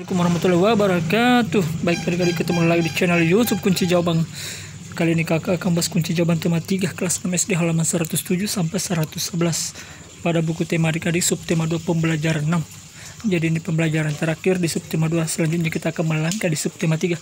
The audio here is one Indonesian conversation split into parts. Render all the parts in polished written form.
Assalamualaikum warahmatullahi wabarakatuh. Baik, adik-adik, ketemu lagi di channel YouTube Kunci Jawaban. Kali ini kakak akan bahas kunci jawaban tema 3 kelas 6 SD halaman 107 sampai 111 pada buku tema adik-adik subtema 2 pembelajaran 6. Jadi ini pembelajaran terakhir di subtema 2. Selanjutnya kita akan melangkah di subtema 3.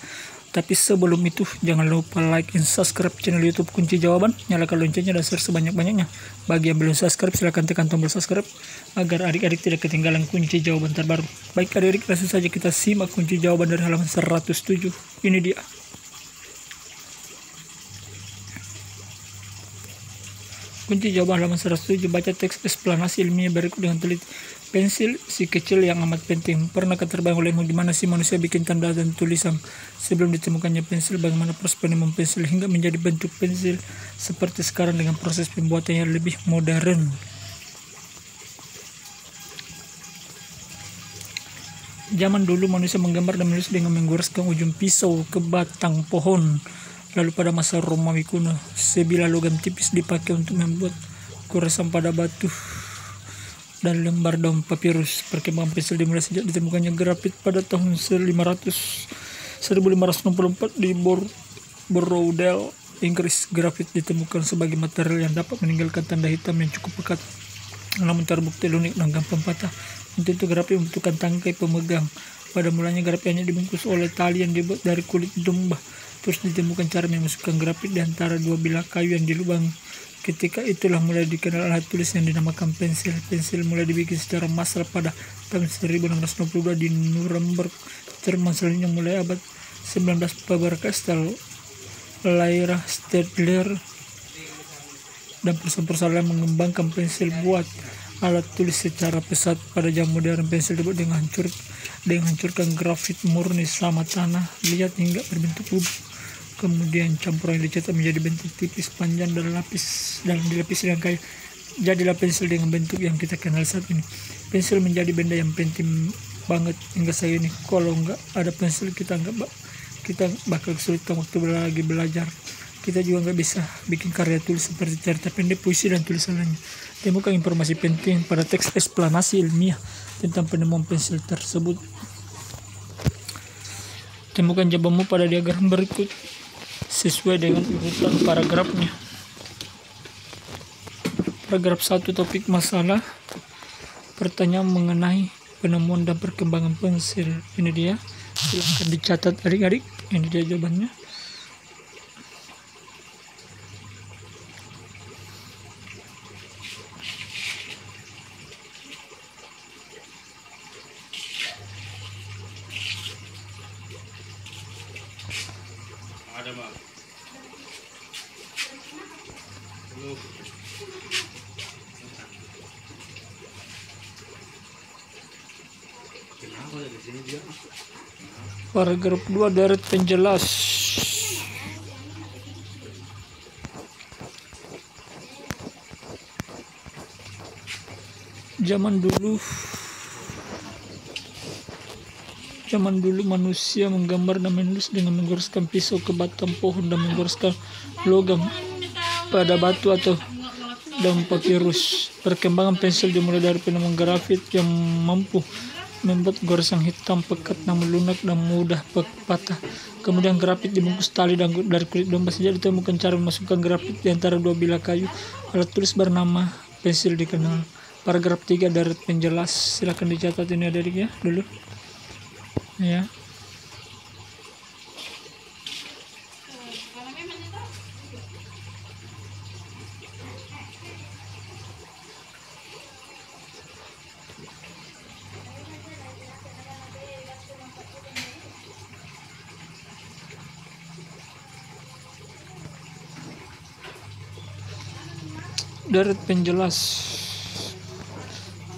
Tapi sebelum itu jangan lupa like and subscribe channel YouTube Kunci Jawaban, nyalakan loncengnya dan share sebanyak-banyaknya. Bagi yang belum subscribe silahkan tekan tombol subscribe agar adik-adik tidak ketinggalan kunci jawaban terbaru. Baik adik-adik, langsung saja kita simak kunci jawaban dari halaman 107. Ini dia. Kunci jawaban halaman 107, baca teks eksplanasi ilmiah berikut dengan teliti. Pensil si kecil yang amat penting. Pernahkah terbayang olehmu gimana sih manusia bikin tanda dan tulisan sebelum ditemukannya pensil? Bagaimana proses penemuan pensil hingga menjadi bentuk pensil seperti sekarang dengan proses pembuatan yang lebih modern. Zaman dulu manusia menggambar dan menulis dengan menggoreskan ujung pisau ke batang pohon. Lalu pada masa Romawi kuno, sebilah logam tipis dipakai untuk membuat goresan pada batu dan lembar daun papirus. Perkembangan pensil dimulai sejak ditemukannya grafit pada tahun 1564 di Bordeaux, Inggris. Grafit ditemukan sebagai material yang dapat meninggalkan tanda hitam yang cukup pekat, namun terbukti lunik dan gampang patah. Untuk itu grafit membutuhkan tangkai pemegang. Pada mulanya grafit hanya dibungkus oleh tali yang dibuat dari kulit domba. Terus ditemukan cara memasukkan grafit di antara dua bilah kayu yang dilubangi. Ketika itulah mulai dikenal alat tulis yang dinamakan pensil. Pensil mulai dibikin secara massal pada tahun 1622 di Nuremberg, Jerman. Selanjutnya mulai abad 19 Faber-Castell, Lyra, Staedtler, dan perusahaan-perusahaan lain mengembangkan pensil buat alat tulis secara pesat. Pada zaman modern pensil dibuat dengan hancurkan grafit murni sama tanah liat hingga berbentuk bubuk. Kemudian campuran yang dicetak menjadi bentuk tipis panjang dan dilapisi dengan kayu. Jadilah pensil dengan bentuk yang kita kenal saat ini. Pensil menjadi benda yang penting banget hingga saat ini. Kalau nggak ada pensil kita bakal kesulitan waktu lagi belajar. Kita juga nggak bisa bikin karya tulis seperti cerita pendek, puisi, dan tulisan lainnya. Temukan informasi penting pada teks eksplanasi ilmiah tentang penemuan pensil tersebut. Temukan jawabanmu pada diagram berikut sesuai dengan urutan paragrafnya. Paragraf 1, topik masalah. Pertanyaan mengenai penemuan dan perkembangan pensil. Ini dia. Silahkan dicatat adik-adik. Ini dia jawabannya. Ada bang. Kenapa di sini dia? Paragraf 2, deret penjelas. Zaman dulu manusia menggambar dan menulis dengan menggoreskan pisau ke batang pohon dan menggoreskan logam pada batu atau daun papirus. Perkembangan pensil dimulai dari penemuan grafit yang mampu membuat goresan hitam pekat namun lunak dan mudah patah. Kemudian grafit dibungkus tali dan dari kulit domba. Sejak ditemukan cara memasukkan grafit di antara dua bilah kayu, alat tulis bernama pensil dikenal. Paragraf 3, deret penjelas. Silakan dicatat ini adik ya dulu. Ya. Deret penjelas.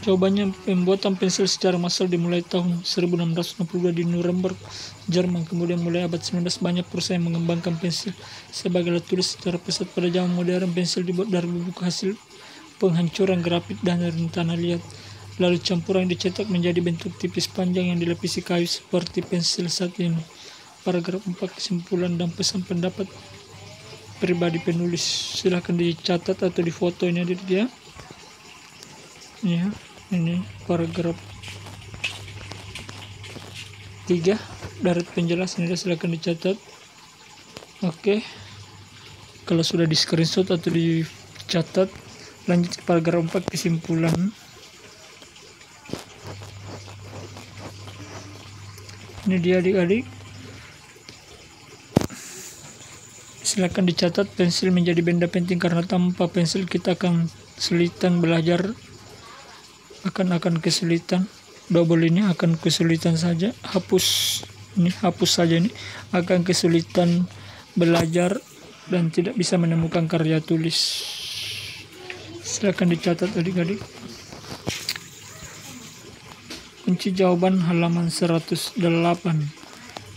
Jawabannya, pembuatan pensil secara massal dimulai tahun 1662 di Nuremberg, Jerman. Kemudian mulai abad 19 banyak perusahaan yang mengembangkan pensil sebagai alat tulis secara pesat. Pada zaman modern pensil dibuat dari bubuk hasil penghancuran grafit dan dari tanah liat. Lalu campuran yang dicetak menjadi bentuk tipis panjang yang dilapisi kayu seperti pensil saat ini. Paragraf 4, kesimpulan dan pesan pendapat pribadi penulis. Silahkan dicatat atau difoto ini dia. Ya. Ini paragraf 3 dari penjelas ini, silakan dicatat. Oke, kalau sudah di screenshot atau dicatat, lanjut ke paragraf 4 kesimpulan. Ini dia adik-adik, silakan dicatat. Pensil menjadi benda penting karena tanpa pensil kita akan kesulitan belajar, akan kesulitan. Double ini akan kesulitan saja, hapus saja ini, akan kesulitan belajar dan tidak bisa menemukan karya tulis. Silakan dicatat adik-adik. Kunci jawaban halaman 108.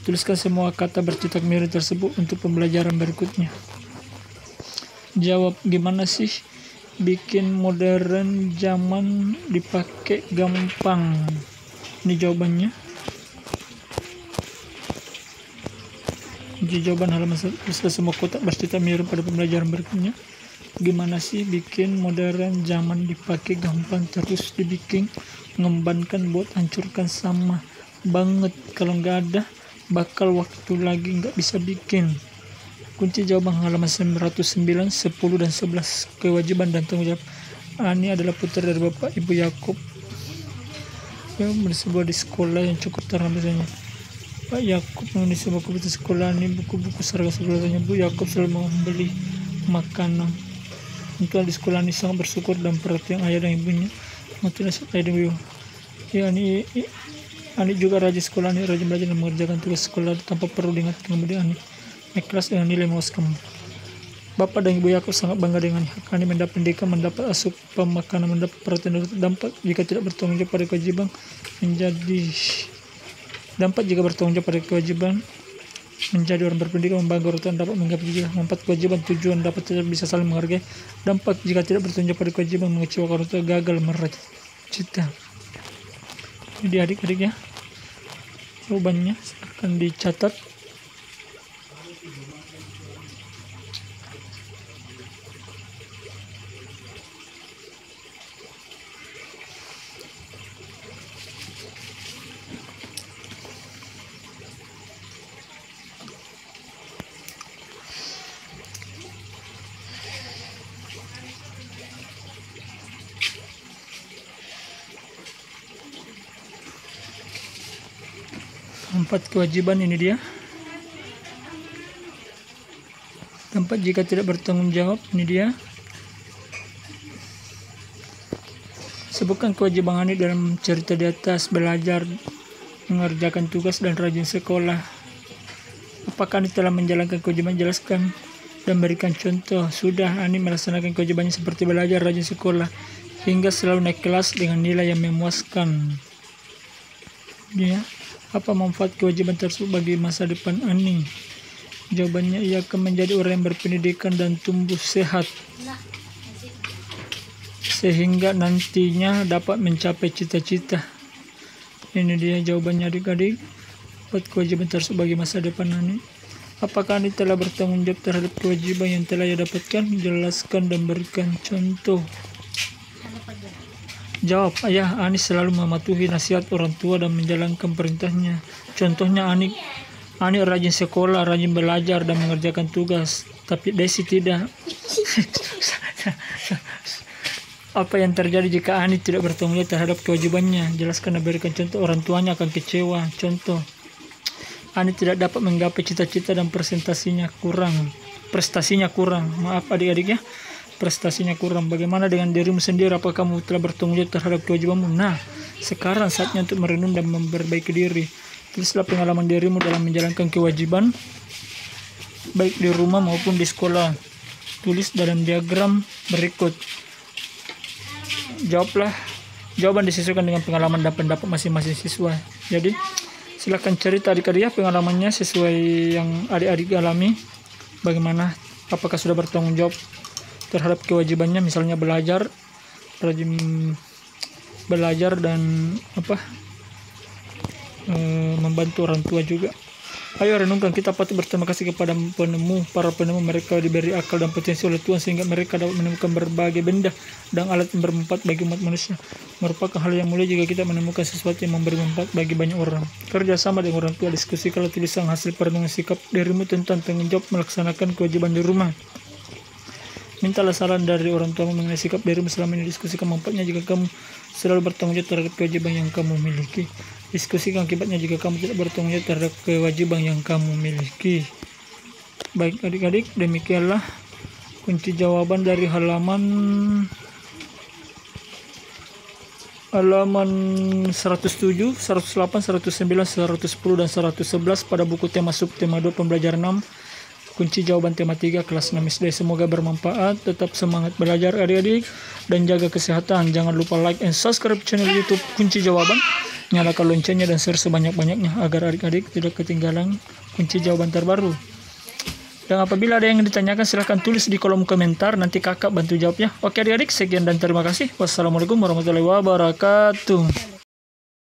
Tuliskan semua kata bercetak miring tersebut untuk pembelajaran berikutnya. Jawab, gimana sih bikin modern zaman dipakai gampang? Ini jawabannya. Kunci jawaban halaman 108, semua kotak bercetak miring pada pembelajaran berikutnya. Gimana sih bikin modern zaman dipakai gampang, terus dibikin mengembangkan buat hancurkan sama banget, kalau nggak ada bakal waktu lagi nggak bisa bikin. Kunci jawaban halaman 909, 10 dan 11. Kewajiban dan tanggung jawab. Ani adalah putra dari Bapak Ibu Yakub yang bersebuah di sekolah yang cukup terkenal. Biasanya Pak Yakub menulis sebuah buku sekolah ini, buku-buku seragam sekolahnya. Bu Yakub selalu membeli makanan untuk di sekolah ini, sangat bersyukur dan perhatian ayah dan ibunya. Maksudnya ayah dan ibu. Ya, Ani juga rajin sekolah ini, rajin belajar dan mengerjakan tugas sekolah tanpa perlu diingatkan. Kemudian Ani naik kelas dengan nilai memuaskan. Bapak dan Ibu Yakub sangat bangga dengan Ani mendapat pendidikan, mendapat asupan makanan, mendapat perhatian. Dampak jika tidak bertanggung jawab pada kewajiban menjadi orang berpendidikan, membangga orang tua, dapat menggapai juga. Empat, kewajiban tujuan dapat tetap bisa saling menghargai. Dampak jika tidak bertanggung jawab pada kewajiban, mengecewakan orang tua, gagal meraih cita. Jadi adik-adik ya, jawabannya akan dicatat. Empat, kewajiban ini dia. Tempat jika tidak bertanggung jawab, ini dia. Sebutkan kewajiban Ani dalam cerita di atas: belajar, mengerjakan tugas, dan rajin sekolah. Apakah Ani telah menjalankan kewajiban? Jelaskan dan berikan contoh. Sudah, Ani melaksanakan kewajibannya seperti belajar, rajin sekolah, hingga selalu naik kelas dengan nilai yang memuaskan. Dia, apa manfaat kewajiban tersebut bagi masa depan Ani? Jawabannya, ia akan menjadi orang yang berpendidikan dan tumbuh sehat, sehingga nantinya dapat mencapai cita-cita. Ini dia jawabannya adik-adik. Buat kewajiban tersebut bagi masa depan Ani. Apakah Ani telah bertanggung jawab terhadap kewajiban yang telah ia dapatkan? Jelaskan dan berikan contoh. Jawab, ayah Ani selalu mematuhi nasihat orang tua dan menjalankan perintahnya. Contohnya Ani rajin sekolah, rajin belajar dan mengerjakan tugas. Tapi Desi tidak. Apa yang terjadi jika Ani tidak bertanggung jawab terhadap kewajibannya? Jelaskan dan berikan contoh. Orang tuanya akan kecewa. Contoh, Ani tidak dapat menggapai cita-cita dan prestasinya kurang. Maaf adik-adik ya. Prestasinya kurang. Bagaimana dengan dirimu sendiri? Apakah kamu telah bertanggung jawab terhadap kewajibanmu? Nah, sekarang saatnya untuk merenung dan memperbaiki diri. Tulislah pengalaman dirimu dalam menjalankan kewajiban, baik di rumah maupun di sekolah. Tulis dalam diagram berikut. Jawaban disesuaikan dengan pengalaman dan pendapat masing-masing siswa. Jadi, silakan cerita adik-adik ya pengalamannya sesuai yang adik-adik alami. Bagaimana? Apakah sudah bertanggung jawab terhadap kewajibannya, misalnya belajar, rajin belajar dan membantu orang tua juga. Ayo renungkan, kita patut berterima kasih kepada para penemu. Mereka diberi akal dan potensi oleh Tuhan sehingga mereka dapat menemukan berbagai benda dan alat yang bermanfaat bagi umat manusia. Merupakan hal yang mulia jika kita menemukan sesuatu yang memberi manfaat bagi banyak orang. Kerjasama dengan orang tua, diskusikanlah tulisan hasil perenungan sikap dirimu tentang tanggung jawab melaksanakan kewajiban di rumah. Mintalah saran dari orang tua mengenai sikap dirimu selama ini. Diskusikan manfaatnya jika kamu selalu bertanggung jawab terhadap kewajiban yang kamu miliki. Diskusikan akibatnya jika kamu tidak bertanggung jawab terhadap kewajiban yang kamu miliki. Baik adik-adik, demikianlah kunci jawaban dari halaman 107, 108, 109, 110, dan 111 pada buku tema subtema 2 pembelajaran 6. Kunci jawaban tema 3 kelas 6 SD. Semoga bermanfaat. Tetap semangat belajar adik-adik dan jaga kesehatan. Jangan lupa like and subscribe channel YouTube Kunci Jawaban. Nyalakan loncengnya dan share sebanyak-banyaknya agar adik-adik tidak ketinggalan kunci jawaban terbaru. Dan apabila ada yang ditanyakan silahkan tulis di kolom komentar. Nanti kakak bantu jawabnya. Oke adik-adik, sekian dan terima kasih. Wassalamualaikum warahmatullahi wabarakatuh.